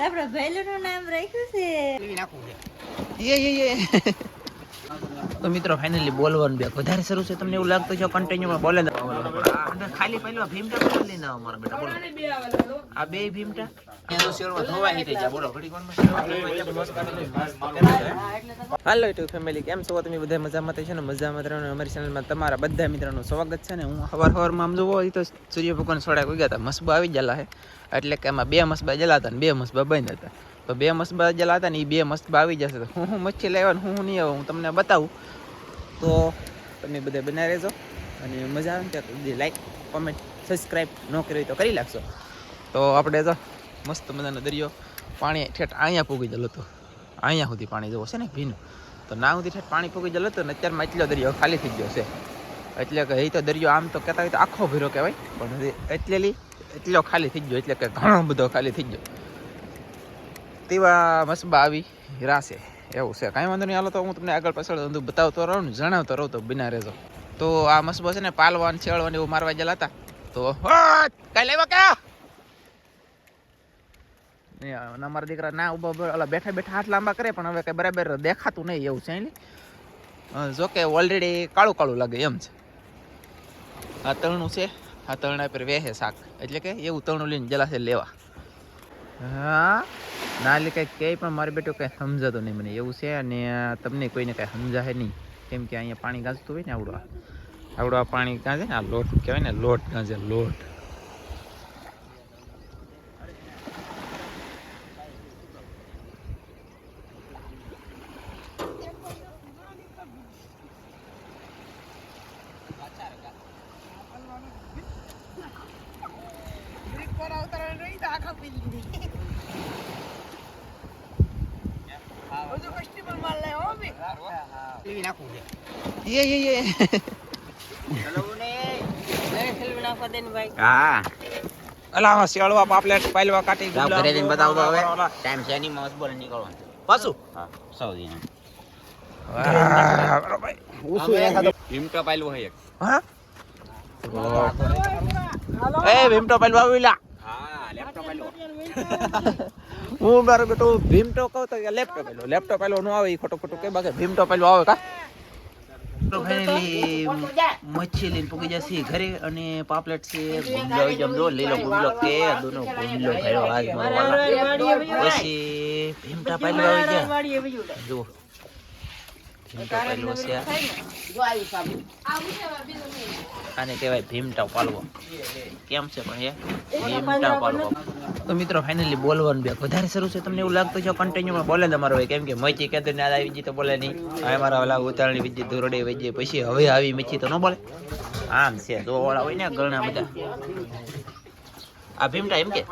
આપણા ભૈલુનું નામ રાખ્યું છે તો મિત્રો ફાઇનલી બોલવાનું બે વધારે શરૂ છે. તમને એવું લાગતું છે કન્ટિન્યુમાં બોલે ખાલી પહેલા ભીમટા બોલ લઈને આવો મારા બેટા બોલો આ બે ભીમટા હાલો યુટ્યુબ ફેમિલી કેમ છો તમે બધા મજામાં છે ને મજામાં રહેવાનું અમારી ચેનલમાં તમારા બધા મિત્રોનું સ્વાગત છે ને હું સવારમાં આમ જોવો તો સૂર્ય ભગવાન સોડા ગયા હતા મસબા આવી ગયેલા છે એટલે કે એમાં બે મસબા જલાતા ને બે મસબા બંધ હતા તો બે મસબા જલાતા ને એ બે મસબા આવી જશે તો હું મચ્છી લાવ્યા હું નહીં આવું હું તમને બતાવું તો તમે બધા બનાવી રહેજો અને મજા આવે ને ત્યાં લાઈક કોમેન્ટ સબસ્ક્રાઈબ ન કરી તો કરી નાખશો. તો આપણે તો મસ્ત મજાનો દરિયો પાણી ઠેઠ અહીંયા પૂગી ગયેલો હતો અહીંયા સુધી પાણી જવો છે ને ભીનું તો ના સુધી ઠેઠ પાણી પૂગી ગયેલો હતો ને અત્યારમાં એટલો દરિયો ખાલી થઈ ગયો છે એટલે કે એ તો દરિયો આમ તો કહેતા હોય તો આખો ભીરો કહેવાય પણ એટલો ખાલી થઈ ગયો એટલે કે ઘણો બધો ખાલી થઈ ગયો તેવા મસબા આવી રાશે એવું છે. કાંઈ વાંધો નહીં હાલો તો હું તમને આગળ પાછળ બધું બતાવતો રહું ને જણાવતો રહું તો બિના રહેજો. તો આ મસબો છે ને પાલવાન છેળવાન એવું મારવા ગયેલા હતા તો કાંઈ લેવા ક્યાં અમારા દીકરા ના ઉભા બેઠા બેઠા હાથ લાંબા કરે પણ હવે કઈ બરાબર દેખાતું નહીં એવું છે. જોકે ઓલરેડી કાળું કાળું લાગે એમ છે. આ તરણું છે આ તરણા પર વેહે શાક એટલે કે એવું તરણું લઈને જલાશે લેવા. હા ના લે કંઈક કહે પણ મારી બેટું કંઈ સમજાતું નહીં મને એવું છે અને તમને કોઈને કાંઈ સમજાશે નહીં કેમ કે અહીંયા પાણી ગાંજતું હોય ને આવડું આ પાણી ગાંજે ને આ લોટ કહેવાય ને લોટ ગાંજે લોટ. અલા શેળવા પાપલેટ પાલવા કાટી બતાવ તો હવે ટાઈમ છે ની મસ્ત બોલ નીકળવાનું પાછું હા સૌદી ભીમટો પાલવો હે એક હા એ ભીમટો પાલવો આવીલા હા લેપટોપ પાલવો હું મારો બેટો ભીમટો કહું તો લેપટોપ પાલવો નો આવે ખોટો ખોટો કે બાકી ભીમટો પાલવો આવે કા. તો ફાઇનલી મચ્છી લઈને પૂગી જશે ઘરે અને પાપલેટ છે ગુંડલો જમજો લીલો ગુંડલો કે દોનો ગુંડલો ભર્યો આજ મારવાના પછી ભીમટા પાલવો આવી ગયા જો ભીમટા પાલવો છે આને કહેવાય ભીમટા પાલવો કેમ છે પણ એ ભીમટા પાલવો. તો મિત્રો ફાઇનલી બોલવાનું બે વધારે શરૂ છે. તમને એવું લાગતું છે કન્ટિન્યુમાં બોલે તમારો હોય કેમ કે મચ્છી કેતો ને આવી ગઈ તો બોલે નહીં હવે મારા ઓલા ઉતારણી વીજી દોરડે વીજી પછી હવે આવી મચ્છી તો ન બોલે આમ છે જો ઓળા હોય ને ઘણા બધા આ ભીમટા એમ કે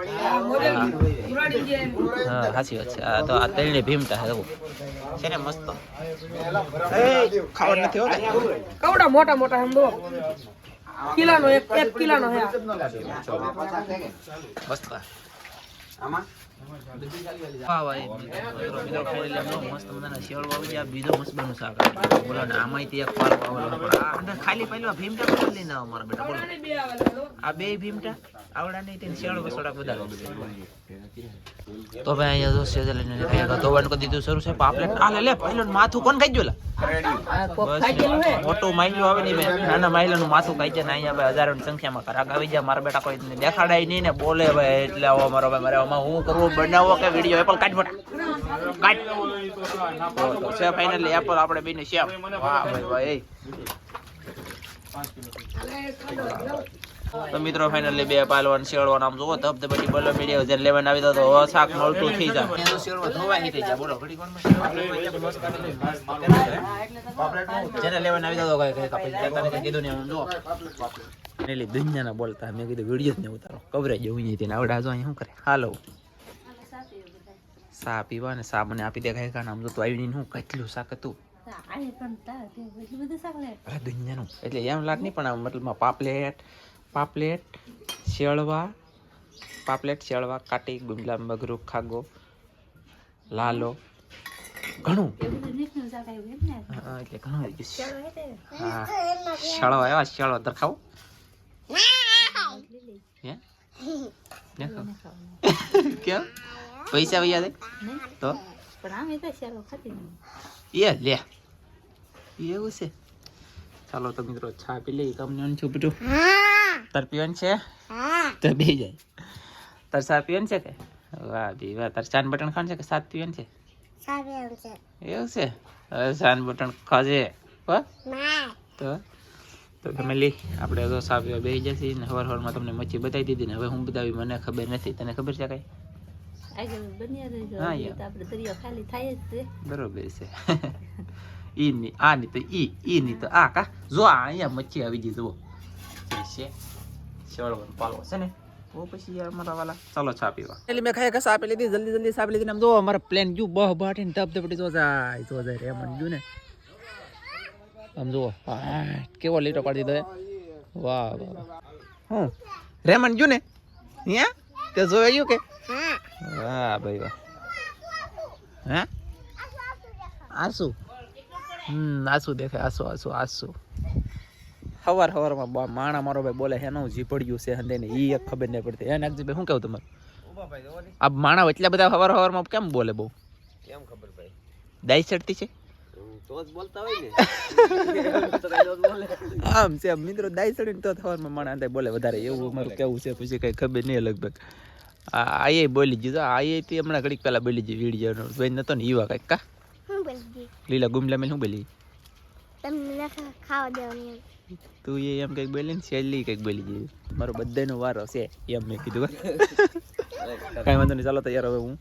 હા સાચી વાત છે. આ તો આ તળને ભીમટા એવું છે ને મસ્ત ખાવા નથી હોતા કવડા મોટા મોટા હમ દો કિલાનો એક કિલાનો હે મસ્ત આમાં વાહ વાહ મિત્રો ખાઈ લે મસ્ત મજાના શેળવા આવી ગયા બીજો મસ્ત બનું શાક બોલો ને આમાંય તે એક પાલ પાવલો આ ખાલી પહેલા ભીમટા બોલ લઈને આવો મારા બેટા બોલો આ બે ભીમટા આવડા નહીં તેને શેળો બસોડા બધા તો ભાઈ અહીંયા જો સેજ લઈને કયા ધોવાનું કરી દીધું શરૂ છે પાપલેટ આ લે પહેલો માથું કોણ ખાઈ ગયું મોટું માઇલું આવે ને નાના માઇલાનું માથું ખાઈ જાય ને અહીંયા ભાઈ હજારોની સંખ્યામાં કરાક આવી જાય મારા બેટા કોઈ દેખાડાય નહીં ને બોલે ભાઈ એટલે આવો મારો ભાઈ મારે આમાં હું કરવું બનાવો કે વિડીયો એપલ કાઢ કાઢ તો છે ફાઇનલી એપલ આપણે બેને શ્યામ વાહ ભાઈ ભાઈ. તો મિત્રો ફાઇનલી બે પાલવાન શેળવાન આમ જોવો ધબધબટી બોલો મીડિયા જ્યારે લેવાને આવી તો શાક મળતું થઈ જાય શેળવા ધોવાઈ થઈ જાય બોલો ઘડી કોણ જેને લેવાને આવી તો કીધું ને જો એટલે દુનિયાના બોલતા મેં કીધું વિડીયો જ ને ઉતારો કવરેજ જેવું નહીં તેને આવડા જો અહીંયા શું કરે હાલો સા પીવા ને સા મને આપી દે ખાઈ ખાને આમ જો તો આવી હું કેટલું શાક હતું દુનિયાનું એટલે એમ લાગ નહીં પણ મતલબ પાપલેટ શેળવા કાટી ગુંડલા બગરું ખાગો લાલો ઘણું એટલે ઘણું હા શેળવા આવ્યા શેળવા દરખાવો કેમ પૈસા વૈયા દે નહીં તો પણ આમે તો ચાલો ખાતી નહીં. એ લે એવું છે. ચાલો તો મિત્રો ચા પી લઈ તમને છું બીજું તાર પીવાનું છે તો બે જાય તાર ચા પીવાનું છે કે વાહ બી વાહ તાર ચાન બટન ખાવાનું છે કે સાત પીવાનું છે એવું છે હવે ચાન બટન ખાજે હો તો ફેમિલી આપણે તો ચા પીવા બેસી જશે ને હવારમાં તમને મચ્છી બતાવી દીધી ને હવે હું બતાવી મને ખબર નથી તને ખબર છે કઈ આગળ બન્યા રહેજો હા, એટલે યાર. તો આપણે દરિયો ખાલી થાય જ છે. બરોબર છે ઈ ની આ ની તો ઈ ની તો આ કા જો આ અહીંયા મચ્છી આવી ગઈ જુઓ જે છે શેવળવાનો પાલો છે ને ઓ પછી યાર મારા વાલા ચાલો ચા પીવા એટલે મેં ખાય કે ચા પી લીધી જલ્દી ચા પી લીધી ને આમ જો મારા પ્લેન જો બહ બાટીને તપ તપટી જો જાય રે મન જો ને આમ જુઓ કેવો લીટો પાડી દીધો વાહ વાહ હું રેમન જો ને અહીંયા તે જોયું કે વાહ ભાઈ વાહ હે આસુ આસુ દેખાય આસુ હવારમાં માણા મારો ભાઈ બોલે હેનું જીપડ્યું છે હંદે ને ઈ એક ખબર નહીં પડતી હે નાગજી ભાઈ શું કહું તમારું આ માણા એટલા બધા હવારમાં કેમ બોલે બહુ કેમ ખબર ભાઈ દાઈ ચડતી છે તો જ બોલતા હોય ને આમ છે મિત્રો દાઈ ચડીને તો હવારમાં માણા હંદે બોલે વધારે એવું અમારું કેવું છે પછી કઈ ખબર નહીં લગભગ આ એ બોલી ગયું આ એ હમણાં ઘડીક પહેલા બોલી ગઈ વિડીયો બેન નતો ને ઈવા કઈક કા લીલા ગુમલા મેં શું બોલી તું એમ કઈક બોલી ને શૈલી કઈક બોલી ગઈ મારો બધાનો વારો છે એમ મેં કીધું કઈ વાંધો નહીં ચાલો તો યાર હવે હું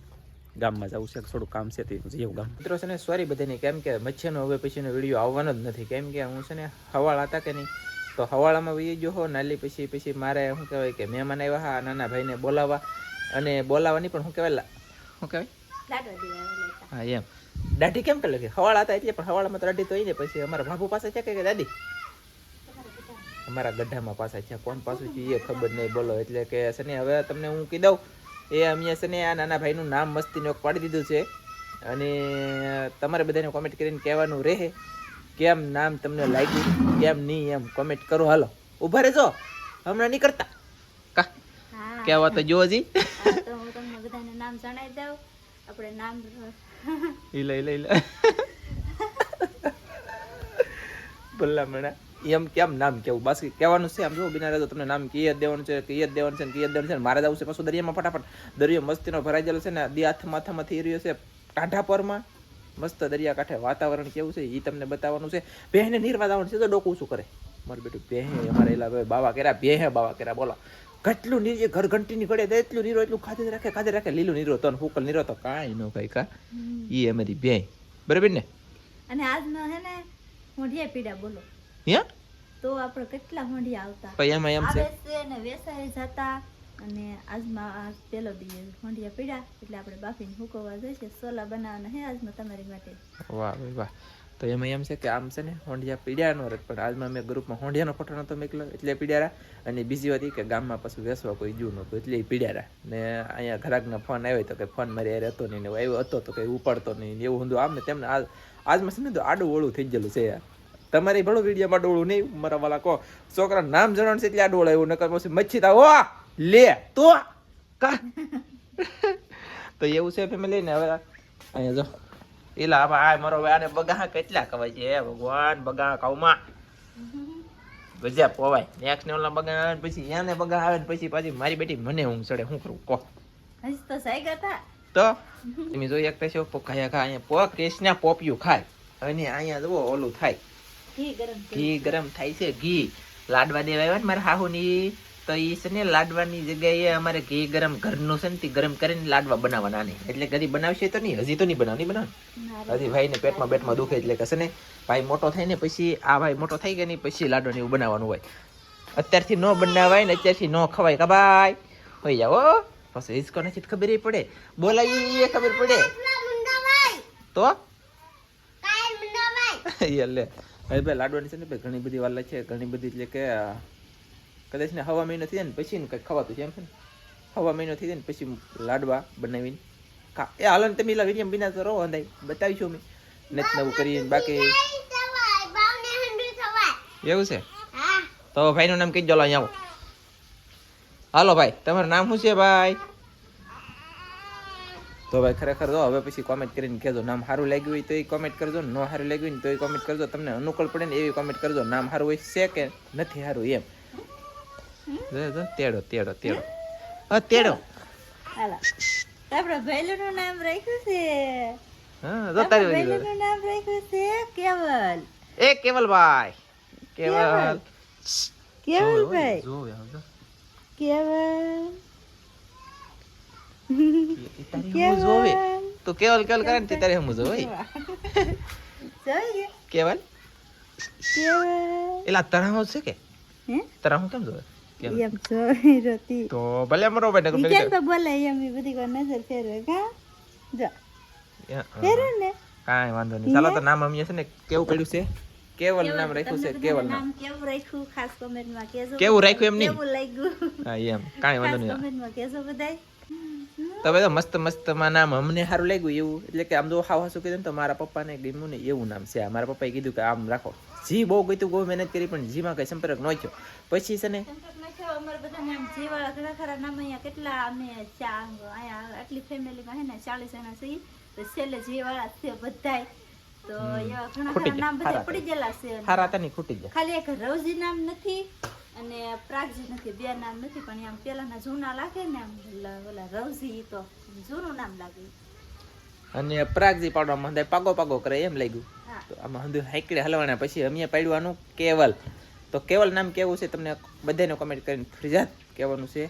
ગામમાં જાઉં છે થોડું કામ છે તે એવું ગામ મિત્રો છે ને સોરી બધાને કેમ કે મચ્છીનો હવે પછીનો વિડીયો આવવાનો જ નથી કેમ કે હું છે ને હવાળ હતા કે નહીં તો હવાળામાં વહી ગયો હો નાલી પછી મારે શું કહેવાય કે મહેમાન આવ્યા હા નાના ભાઈને બોલાવવા અને બોલાવવાની પણ શું કહેવાય લાડવા દેવા આવેલા હતા. હા એમ દાઢી કેમ કરે કે હવાળા હતા એટલે પણ હવાળામાં તો દાઢી તો હોય ને પછી અમારા બાબુ પાસે છે કે દાદી અમારા ગઢામાં પાછા છે કોણ પાછું છે એ ખબર નહીં બોલો એટલે કે છે ને હવે તમને હું કહી દઉં એ અમે છે ને આ નાના ભાઈનું નામ મસ્તીને પાડી દીધું છે અને તમારે બધાને કોમેન્ટ કરીને કહેવાનું રહે કેમ નામ તમને લાગ્યું કેમ નહીં એમ કોમેન્ટ કરો હાલો ઊભા રહેજો હમણાં નહીં કરતા કા હા કહેવા તો જો હજી હા, તો હું તમને બધાને નામ જણાવી દઉં આપણે નામ લઈ ભલા એમ કેમ નામ કેવું બાકી કહેવાનું છે આમ જો બિના રહેતો તમને નામ કઈ દેવાનું છે ને મારે જવું છે પાછું દરિયામાં ફટાફટ દરિયો મસ્તીનો ભરાઈ ગયેલો છે ને દી હાથમાં થઈ રહ્યો છે ટાઢાપરમાં મસ્ત દરિયા કાંઠે વાતાવરણ કેવું છે એ તમને બતાવવાનું છે બેહને નીરવા જવાનું છે તો ડોકું શું કરે મારું બેટું બેહે અમારે એલા બાવા કર્યા બોલો કેટલું નીર ઘર ઘંટી ની ગળે એટલું નીરો એટલું ખાધે રાખે લીલું નીરો તો ફૂકલ નીરો તો કાંઈ ન કઈ કા ઈ અમારી બે બરાબર ને અને આજનો હે ને હોંઢિયા પીડા બોલો હે તો આપણે કેટલા હોંઢિયા આવતા પછી એમાં એમ છે આવે છે ને વેસાઈ જતા અને આજમાં આ પેલો દી હોંઢિયા પીડા એટલે આપણે બાફીને હુકવવા જઈશે સોલા બનાવવાના હે આજમાં તમારી માટે વાહ ભાઈ વાહ તો એમાં એમ છે કે આમ છે ને હોંડિયા પીડ્યાનો રથ પણ આજમાં મેં ગ્રુપમાં હોંડિયાનો ફોટો નતો મેકલો એટલે પીડ્યા અને બીજી વાત એ કે ગામમાં પાછું વેસવા કોઈ જ્યું નહોતું એટલે એ પીડ્યા ને અહીંયા ઘરાકના ફોન આવ્યો તો કે ફોન મારી યાર હતો નહીં ને આવ્યો હતો તો કંઈ ઉપાડતો નહીં એવું હતું આમ ને તેમને આજમાં છે ને તો આડું ઓળું થઈ ગયેલું છે યાર તમારી ભણો વિડીયોમાં ડોળું નહીં મારા વાલા કહો છોકરા નામ જણાવવાનું છે એટલે આડું ઓળાયું નકર પછી મચ્છી તા ઓ લે તો કા તો એવું છે ફેમિલી ને હવે અહીંયા જો એલા આ મારો આને બગા કેટલા કવાય છે હે ભગવાન બગા કાઉમાં ગજબ પોવાય નેક્સ્ટ ને ઓલા બગા આવે પછી એને બગા આવે ને પછી પાછી મારી બેટી મને ઊંઘ ચડે શું કરું કહો હજી તો સાઈગા હતા તો તમે જોઈ શકતા છો ખાયા ખા અહીંયા પોક કેસના પોપિયું ખાય અને અહીંયા જુઓ ઓલું થાય ઘી ગરમ થાય છે ઘી લાડવા દેવા આવ્યા ને મારા હાહુની તો એ છે ને લાડવાની જગ્યાએ અમારે ઘી ગરમ ઘરનું છે ને તે ગરમ કરીને લાડવા બનાવવાના નહીં એટલે કદી બનાવશે તો નહીં હજી તો નહીં બનાવ હજી ભાઈને પેટમાં દુખે એટલે કશે ને ભાઈ મોટો થાય ને પછી આ ભાઈ મોટો થઈ ગયા ને પછી લાડવાની એવું બનાવવાનું હોય અત્યારથી ન બનાવાય ને અત્યારથી ન ખવાય કા ભાઈ હોય જાઓ પછી હિસકો નથી ખબર પડે બોલાય એ ખબર પડે તો લે હવે ભાઈ લાડવાની છે ને ભાઈ ઘણી બધી વાલા છે ઘણી બધી એટલે કે કદાચ ને હવા મહિનો થઈ જાય ને પછી ને કંઈક ખવાતું છે એમ છે ને હવા મહિનો થઈ જાય ને પછી લાડવા બનાવીને ખા એ હાલો ને તમે એલા વિડીયો બિના તો રહો અંદાય બતાવીશું અમે નથી નવું કરીને બાકી એવું છે તો ભાઈનું નામ કહી દો અહીંયા આવો હાલો ભાઈ તમારું નામ શું છે ભાઈ તો ભાઈ ખરેખર જો હવે પછી કોમેન્ટ કરીને કહેજો નામ સારું લાગ્યું હોય તો એ કોમેન્ટ કરજો, ન સારું લાગ્યું હોય ને તો એ કોમેન્ટ કરજો, તમને અનુકૂળ પડે ને એવી કોમેન્ટ કરજો, નામ સારું હોય છે કે નથી સારું એમ. જો તેડો તેડો તેડો હા તેડો હાલો આપણા ભૈલુનું નામ રાખ્યું છે. હા જો તારી વારી ભૈલુનું નામ રાખ્યું છે કેવલ. એ કેવલભાઈ કેવલ કેવલભાઈ જો જો કેવલ તારી હું જોવે તો કેવલ કેવલ કરે ને તારે હું જોવે જોઈએ કેવલ કેવલ એલા તરાહ છે કે હે તરાહ કેમ જોવે કેમ એમ જોઈ રતી તો ભલે મરો ભાઈ ઈ કેમ તો બોલે એમ ઈ બધી વાર નજર ફેરવે કા જો ફેરવે ને કાંઈ વાંધો નહીં ચાલો તો નામ અમીએ છે ને કેવું પડ્યું છે કેવલ નામ રાખ્યું છે કેવલ નામ નામ કેવું રાખ્યું ખાસ કમેન્ટમાં કહેજો. કેવું રાખ્યું એમ નહીં કેવું લાગ્યું હા એમ કાંઈ વાંધો નહીં કમેન્ટમાં કહેજો બધાય. તમે તો મસ્ત મસ્ત માં નામ અમને સારું લાગ્યું એવું એટલે કે આમ જો હાવ હાસું કીધું ને તો મારા પપ્પાને ગમ્યું ને એવું નામ છે. મારા પપ્પાએ કીધું કે આમ રાખો. જી બહુ ગયું બહુ મહેનત કરી પણ જીમાં કઈ સંપર્ક ન થયો. પછી છે ને સંપર્કમાં થયો અમારા બધાને આમ જીવાળા ઘણા ખરા નામ અહીંયા કેટલા અમે અહીંયા આટલી ફેમિલીમાં હે ને 40 જણા છીએ તો છેલ્લે જીવાળા છે બધાય તો એવા ઘણા ખરા નામ બધા પડી ગયેલા છે. હારા હતા નહીં ખૂટી ગયા. ખાલી એક રવજી નામ નથી અને પ્રાગજી નથી, બે નામ નથી પણ આમ પેલાના જૂના લાગે ને આમ ઓલા રવજી તો જૂનું નામ લાગે. અને પ્રાગજી પાડવામાં હંધાય પાગો પાગો કરે એમ લાગ્યું. હા તો આમાં હંધુ હાઈકડે હલવાના પછી અમે પાડવાનું કેવલ. તો કેવલ નામ કેવું છે તમને બધાને કોમેન્ટ કરીને ફરજિયાત કહેવાનું છે.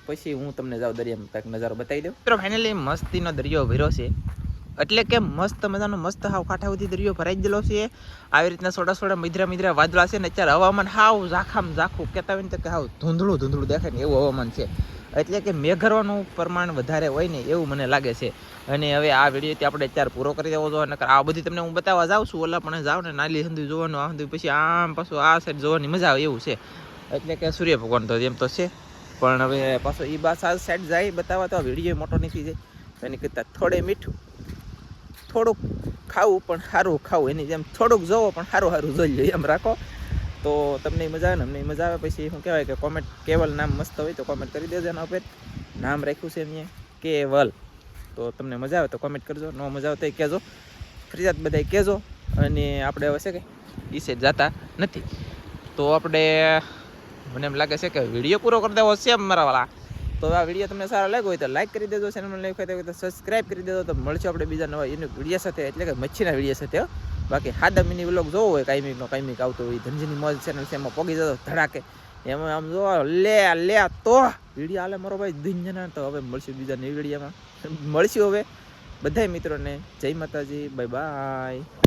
પછી હું તમને જાઉં દરિયામાં કંઈક નજારો બતાવી દઉં. મિત્રો ફાઇનલી મસ્તીનો દરિયો ભર્યો છે એટલે કે મસ્ત મજાનો મસ્ત હાવ કાંઠા સુધી દરિયો ભરાઈ ગયેલો છે. આવી રીતના સોડા સોડા મિધરા મિધરા વાદળા છે ને અત્યારે હવામાન હાવ ઝાખામ ઝાખું કહેતા હોય ને તો કે હાવ ધૂંધળું ધૂંધળું દેખાય ને એવું હવામાન છે. એટલે કે મેઘરવાનું પ્રમાણ વધારે હોય ને એવું મને લાગે છે. અને હવે આ વિડીયોથી આપણે અત્યારે પૂરો કરી દેવો જોઈએ. નકર આ બધી તમને હું બતાવવા જાઉં છું ઓલા પણ જાઉં ને નાલી હંધુ જોવાનું આ હંધુ પછી આમ પાછું આ સાઈડ જોવાની મજા આવે એવું છે. એટલે કે સૂર્ય ભગવાન તો એમ તો છે પણ હવે પાછો એ બસ આ સાઈડ જાય બતાવવા તો આ વિડીયો મોટો નીકળી જાય. એની કરતાં થોડે મીઠું થોડુંક ખાવું પણ સારું ખાવું એની જેમ થોડુંક જોવો પણ સારું સારું જોઈ લો એમ રાખો તો તમને મજા આવે ને અમને મજા આવે. પછી શું કહેવાય કે કોમેન્ટ કેવલ નામ મસ્ત હોય તો કોમેન્ટ કરી દેજો. એના ઉપર નામ રાખ્યું છે એમ કેવલ તો તમને મજા આવે તો કોમેન્ટ કરજો, ન મજા આવે તો એ કહેજો, ફરજિયાત બધાય કહેજો. અને આપણે હવે છે કે એ સાઈડ જતા નથી તો આપણે મને એમ લાગે છે કે વિડીયો પૂરો કરી દેવો છે મારા વાળા. તો આ વિડીયો તમને સારો લાગ્યો હોય તો લાઈક કરી દેજો, ચેનલમાં લાઈક હોય તો સબસ્ક્રાઈબ કરી દેજો. તો મળશું આપણે બીજા નવા એની વિડીયો સાથે એટલે કે મચ્છીના વિડીયો સાથે. બાકી હાદા મિની વ્લોગ જોવો હોય કાંઈક આવતો હોય ધનજીની મોજ ચેનલ છે એમાં પોગી જતો ધડાકે એમાં આમ જો લે તો વિડીયો હાલે મારો ભાઈ દિનજના. તો હવે મળશું બીજા નવી વિડીયોમાં મળશું. હવે બધા મિત્રોને જય માતાજી, બાય બાય.